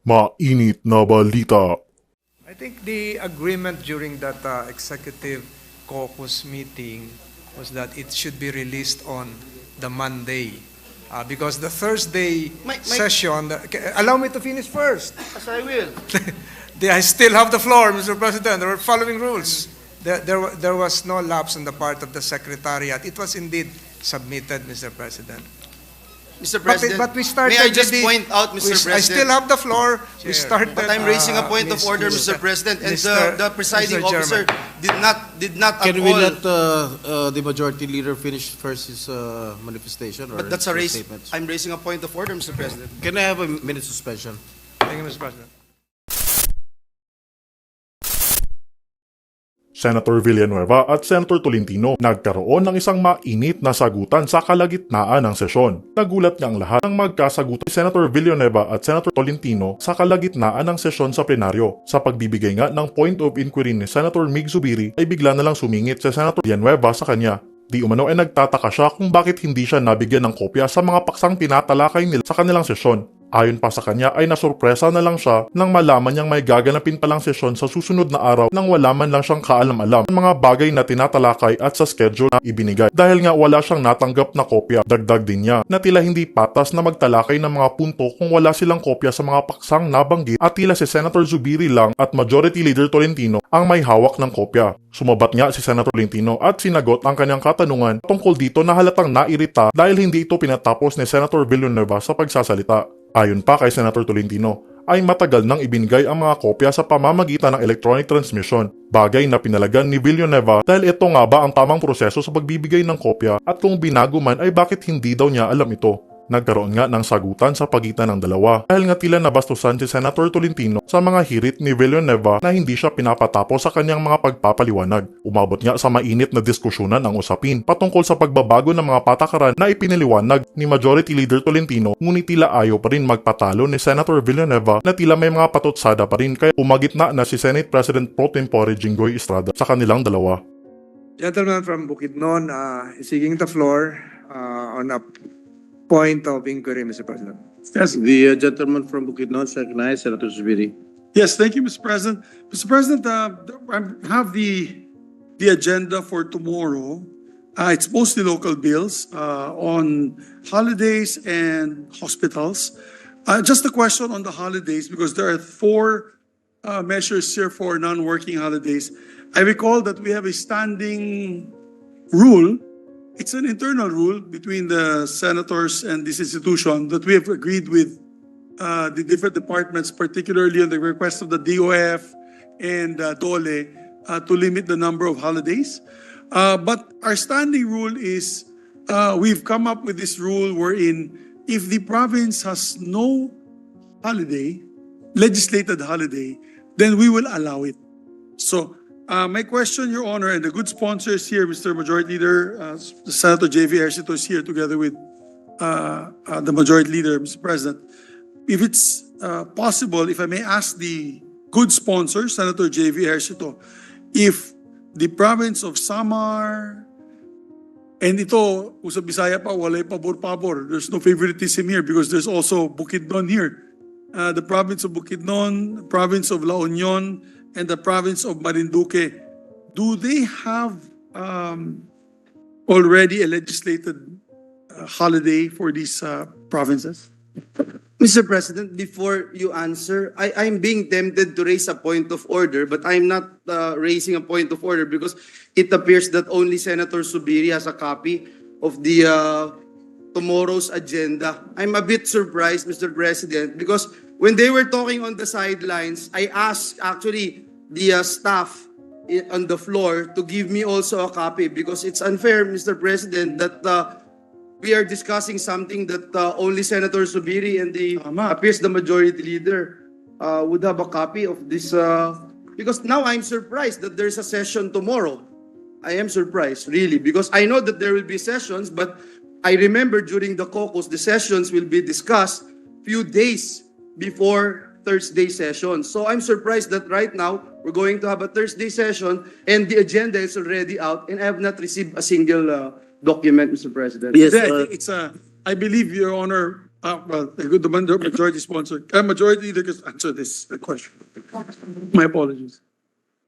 Mainit na balita. I think the agreement during that executive caucus meeting was that it should be released on the Monday. Because the Thursday session, allow me to finish first. As I will. I still have the floor, Mr. President. There were following rules. There was no lapse on the part of the Secretariat. It was indeed submitted, Mr. President. Mr. President, but we started may I just with point out, Mr. President? I still have the floor. We started. But I'm raising a point of order, Mr. President, and the presiding officer did not Can at we all. let the majority leader finish first his manifestation? Or But that's a his raise. statements? I'm raising a point of order, Mr. President. Can I have a minute suspension? Thank you, Mr. President. Senator Villanueva at Senator Tolentino nagkaroon ng isang mainit na sagutan sa kalagitnaan ng sesyon. Nagulat nga ang lahat ng magkasagutan ni Senator Villanueva at Senator Tolentino sa kalagitnaan ng sesyon sa plenaryo. Sa pagbibigay nga ng point of inquiry ni Senator MIGS ay bigla na lang sumingit si Senator Villanueva sa kanya. Di umano ay nagtataka siya kung bakit hindi siya nabigyan ng kopya sa mga paksang tinatalakay nila sa kanilang sesyon. Ayon pa sa kanya ay nasurpresa na lang siya nang malaman niyang may gaganapin palang sesyon sa susunod na araw nang wala man lang siyang kaalam-alam ng mga bagay na tinatalakay at sa schedule na ibinigay. Dahil nga wala siyang natanggap na kopya, dagdag din niya na tila hindi patas na magtalakay ng mga punto kung wala silang kopya sa mga paksang nabanggit at tila si Senator Zubiri lang at Majority Leader Tolentino ang may hawak ng kopya. Sumabat nga si Senator Tolentino at sinagot ang kanyang katanungan tungkol dito na halatang nairita dahil hindi ito pinatapos ni Senator Villanueva sa pagsasalita. Ayon pa kay Senator Tolentino, ay matagal nang ibinigay ang mga kopya sa pamamagitan ng electronic transmission, bagay na pinalagan ni Villanueva dahil ito nga ba ang tamang proseso sa pagbibigay ng kopya at kung binago man ay bakit hindi daw niya alam ito. Nagkaroon nga ng sagutan sa pagitan ng dalawa dahil nga tila nabastusan si Senator Tolentino sa mga hirit ni Villanueva na hindi siya pinapatapos sa kanyang mga pagpapaliwanag. Umabot nga sa mainit na diskusyonan ang usapin patungkol sa pagbabago ng mga patakaran na ipiniliwanag ni Majority Leader Tolentino, ngunit tila ayaw pa rin magpatalo ni Senator Villanueva na tila may mga patutsada pa rin kaya umagitna na si Senate President Pro Tempore Jinggoy Estrada sa kanilang dalawa. Gentleman from Bukidnon is seeking the floor on a point of inquiry, Mr. President. Yes, the gentleman from Bukidnon, recognized, Senator Zubiri. Yes, thank you, Mr. President. Mr. President, I have the agenda for tomorrow. It's mostly local bills on holidays and hospitals. Just a question on the holidays, because there are 4 measures here for non-working holidays. I recall that we have a standing rule. It's an internal rule between the senators and this institution that we have agreed with the different departments, particularly on the request of the DOF and DOLE, to limit the number of holidays. But our standing rule is we've come up with this rule wherein if the province has no holiday, legislated holiday, then we will allow it. So, my question, Your Honor, and the good sponsors here, Mr. Majority Leader, Senator J.V. Ejercito is here together with the Majority Leader, Mr. President. If it's possible, if I may ask the good sponsor, Senator J.V. Ejercito, if the province of Samar, and ito, sa Bisaya pa, walay pabor-pabor. There's no favoritism here because there's also Bukidnon here. The province of Bukidnon, the province of La Union, and the province of Marinduque, do they have already a legislated holiday for these provinces? Mr. President, before you answer, I'm being tempted to raise a point of order, but I'm not raising a point of order because it appears that only Senator Zubiri has a copy of the tomorrow's agenda. I'm a bit surprised, Mr. President, because when they were talking on the sidelines, I asked actually the staff on the floor to give me also a copy because it's unfair, Mr. President, that we are discussing something that only Senator Zubiri and appears the majority leader would have a copy of this. Because now I'm surprised that there's a session tomorrow. I am surprised, really, because I know that there will be sessions, but I remember during the caucus, the sessions will be discussed few days before Thursday session. So I'm surprised that right now we're going to have a Thursday session and the agenda is already out and I have not received a single document, Mr. President. Yes, I think I believe, Your Honor, Well, the majority sponsor, majority leader can answer this question. My apologies.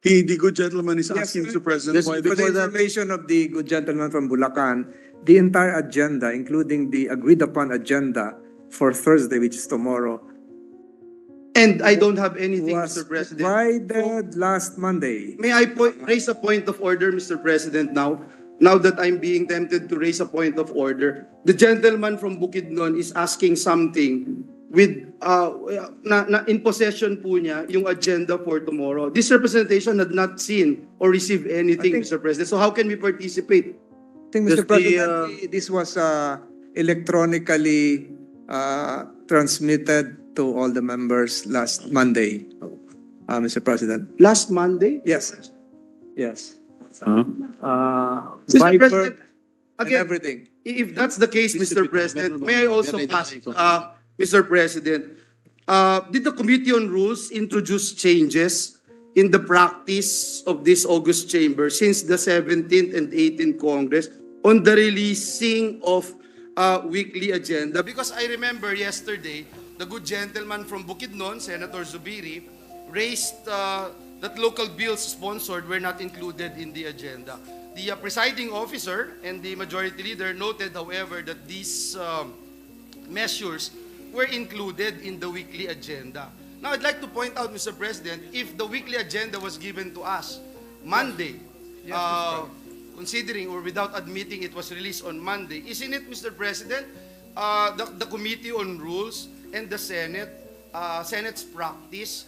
The good gentleman is asking, Mr. President, why For the information of the good gentleman from Bulacan, the entire agenda, including the agreed upon agenda for Thursday, which is tomorrow, And I don't have anything, was Mr. President. provided last Monday. May I raise a point of order, Mr. President, now? Now that I'm being tempted to raise a point of order. The gentleman from Bukidnon is asking something with, in possession po niya yung agenda for tomorrow. This representation had not seen or received anything, Mr. President. So how can we participate? I think, Mr. Does President, this was electronically transmitted to all the members last Monday, Mr. President. Last Monday? Yes. Yes. Mr. Viber President, and again, everything. if that's the case, Mr. President, may I also ask, Mr. President, did the Committee on Rules introduce changes in the practice of this August chamber since the 17th and 18th Congress on the releasing of weekly agenda? Because I remember yesterday, the good gentleman from Bukidnon, Senator Zubiri, raised that local bills sponsored were not included in the agenda. The presiding officer and the majority leader noted, however, that these measures were included in the weekly agenda. Now, I'd like to point out, Mr. President, if the weekly agenda was given to us Monday, considering or without admitting it was released on Monday, isn't it, Mr. President, the Committee on Rules and the Senate's practice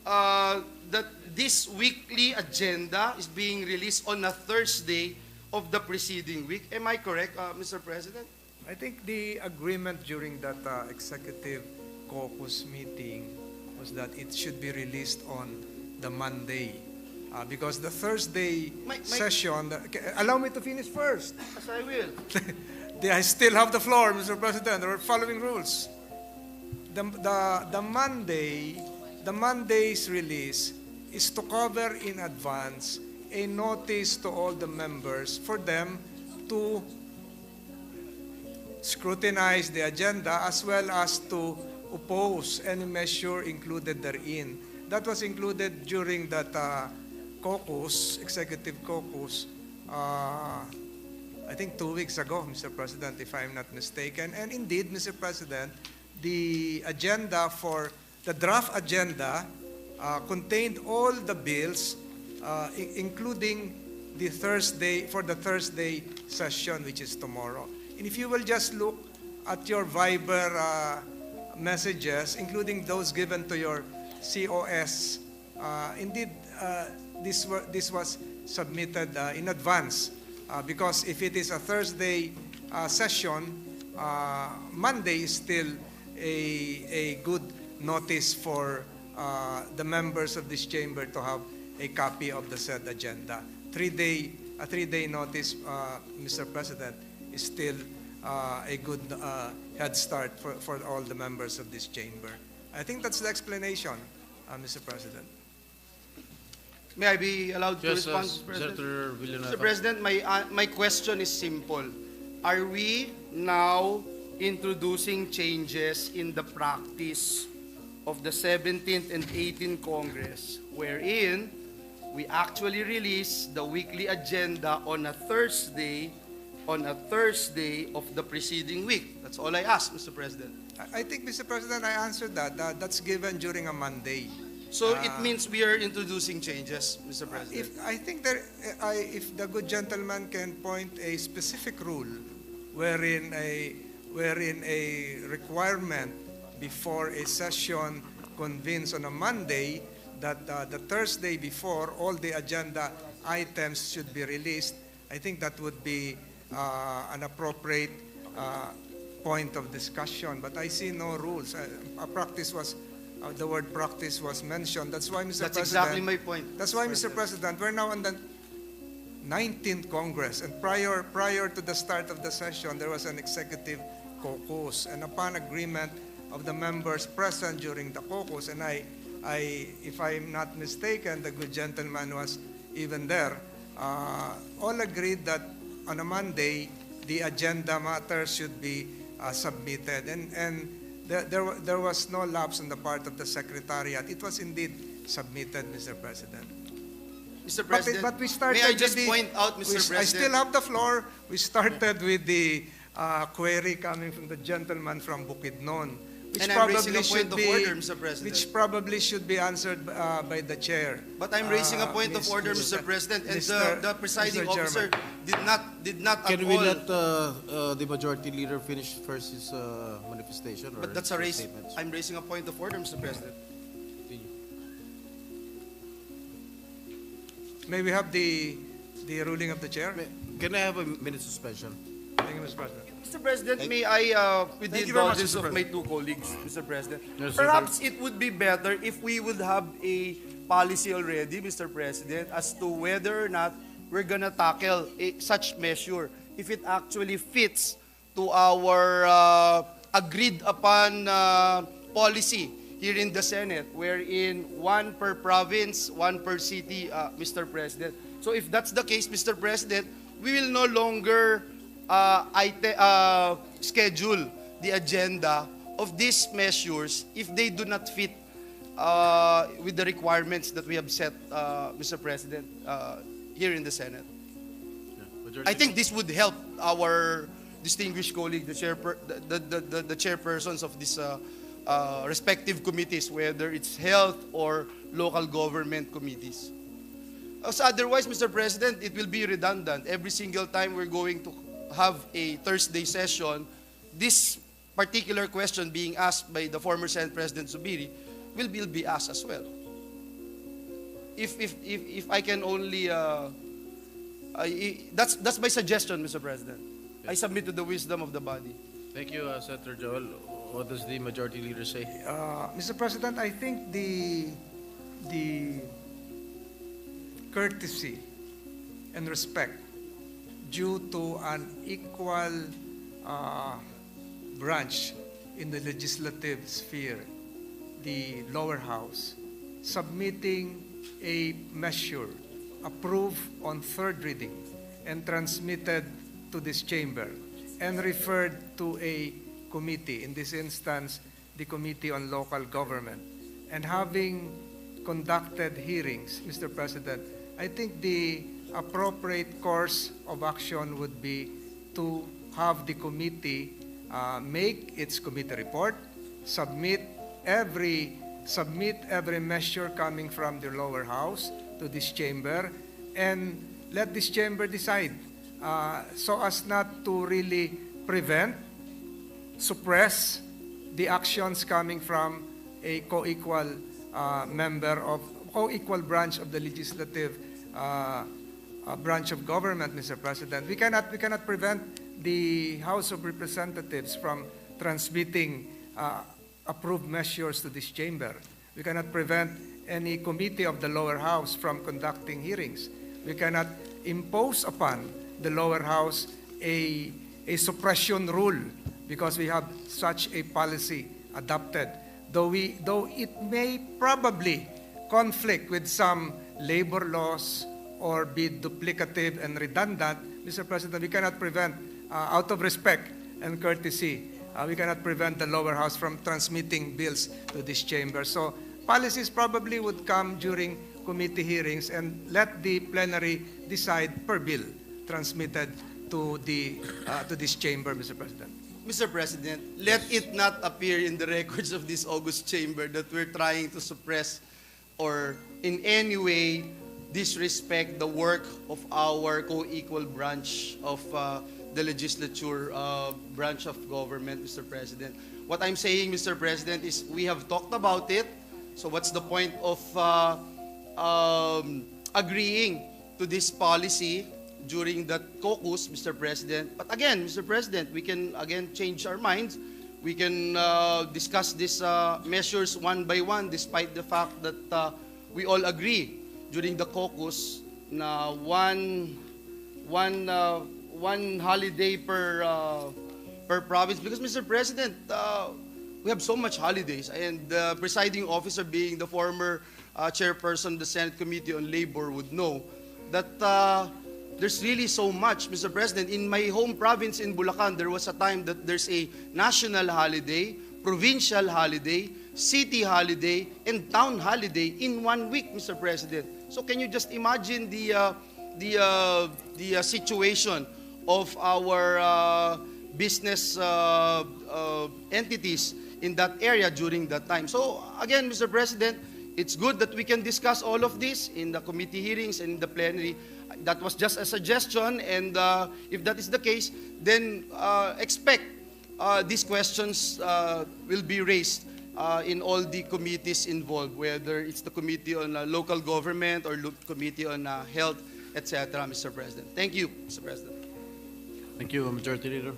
that this weekly agenda is being released on a Thursday of the preceding week? Am I correct, Mr. President? I think the agreement during that executive caucus meeting was that it should be released on the Monday. Because the Thursday session, allow me to finish first. As I will. I still have the floor, Mr. President. We're following rules. The Monday's release is to cover in advance a notice to all the members for them to scrutinize the agenda as well as to oppose any measure included therein. That was included during that caucus, executive caucus, I think 2 weeks ago, Mr. President, if I'm not mistaken. And indeed, Mr. President, the agenda for the draft agenda contained all the bills, including the Thursday session, which is tomorrow. And if you will just look at your Viber messages, including those given to your COS, indeed, this was submitted in advance. Because if it is a Thursday session, Monday is still a good notice for the members of this chamber to have a copy of the said agenda. A three-day notice, Mr. President, is still a good head start for all the members of this chamber. I think that's the explanation, Mr. President. May I be allowed to Yes, respond, Mr. President? Senator Villanueva. Mr. President, my question is simple. Are we now introducing changes in the practice of the 17th and 18th Congress, wherein we actually release the weekly agenda on a Thursday of the preceding week? That's all I ask, Mr. President. I think, Mr. President, I answered that. That's given during a Monday. So it means we are introducing changes, Mr. President. If the good gentleman can point a specific rule wherein a requirement before a session convenes on a Monday that the Thursday before all the agenda items should be released, I think that would be an appropriate point of discussion. But I see no rules. The word practice was mentioned. That's why, Mr. President. That's exactly my point. That's why, Mr. President, we're now on the 19th Congress, and prior to the start of the session, there was an executive caucus, and upon agreement of the members present during the caucus, and if I'm not mistaken, the good gentleman was even there, all agreed that on a Monday, the agenda matters should be submitted. And there was no lapse on the part of the Secretariat. It was indeed submitted, Mr. President. Mr. President, But we started may I with just the- point out, Mr. President? I still have the floor. We started with the query coming from the gentleman from Bukidnon, which And I'm raising probably a point should of be order, Mr. President. which probably should be answered by the chair. But I'm raising a point of order, Mr. President, and the presiding Mr. officer did not at Can we all. let the majority leader finish first his manifestation? Or But that's a raise. statements? I'm raising a point of order, Mr. President. Continue. May we have the ruling of the chair? Can I have a minute suspension? Thank you, Mr. President. Mr. President, may I, with the Thank you very much, indulgence Mr. of my two colleagues, Mr. President, Yes, perhaps it would be better if we would have a policy already, Mr. President, as to whether or not we're gonna tackle such measure, if it actually fits to our agreed upon policy here in the Senate, wherein one per province, one per city, Mr. President. So if that's the case, Mr. President, we will no longer schedule the agenda of these measures if they do not fit with the requirements that we have set, Mr. President, here in the Senate. Majority I think this would help our distinguished colleague, the chairpersons of these respective committees, whether it's health or local government committees. As otherwise, Mr. President, it will be redundant. Every single time we're going to have a Thursday session, this particular question being asked by the former Senate President Zubiri will be asked as well. If I can only, that's my suggestion, Mr. President. I submit to the wisdom of the body. Thank you, Senator Joel. What does the majority leader say? Mr. President, I think the courtesy and respect due to an equal branch in the legislative sphere, the lower house, submitting a measure approved on third reading and transmitted to this chamber and referred to a committee, in this instance, the Committee on Local Government. And having conducted hearings, Mr. President, I think the appropriate course of action would be to have the committee make its committee report, submit every measure coming from the lower house to this chamber, and let this chamber decide so as not to really prevent, suppress the actions coming from a co-equal co-equal branch of the legislative branch of government, Mr. President. We cannot prevent the House of Representatives from transmitting approved measures to this chamber. We cannot prevent any committee of the lower house from conducting hearings. We cannot impose upon the lower house a suppression rule because we have such a policy adopted. Though it may probably conflict with some labor laws or be duplicative and redundant, Mr. President, we cannot prevent, out of respect and courtesy, we cannot prevent the lower house from transmitting bills to this chamber. So policies probably would come during committee hearings and let the plenary decide per bill transmitted to this chamber, Mr. President. Mr. President, let it not appear in the records of this August chamber that we're trying to suppress or in any way disrespect the work of our co-equal branch of the legislature branch of government, Mr. President. What I'm saying, Mr. President, is we have talked about it. So what's the point of agreeing to this policy during that caucus, Mr. President? But again, Mr. President, we can again change our minds. We can discuss these measures one by one, despite the fact that we all agree during the caucus na one holiday per province. Because, Mr. President, we have so much holidays, and the presiding officer, being the former chairperson of the Senate Committee on Labor, would know that there's really so much, Mr. President. In my home province in Bulacan, there was a time that there's a national holiday, provincial holiday, city holiday, and town holiday in 1 week, Mr. President. So can you just imagine the situation of our business entities in that area during that time? So again, Mr. President, it's good that we can discuss all of this in the committee hearings and in the plenary. That was just a suggestion, and if that is the case, then expect these questions will be raised in all the committees involved, whether it's the Committee on Local Government or Committee on Health, etc., Mr. President. Thank you, Mr. President. Thank you, Majority Leader.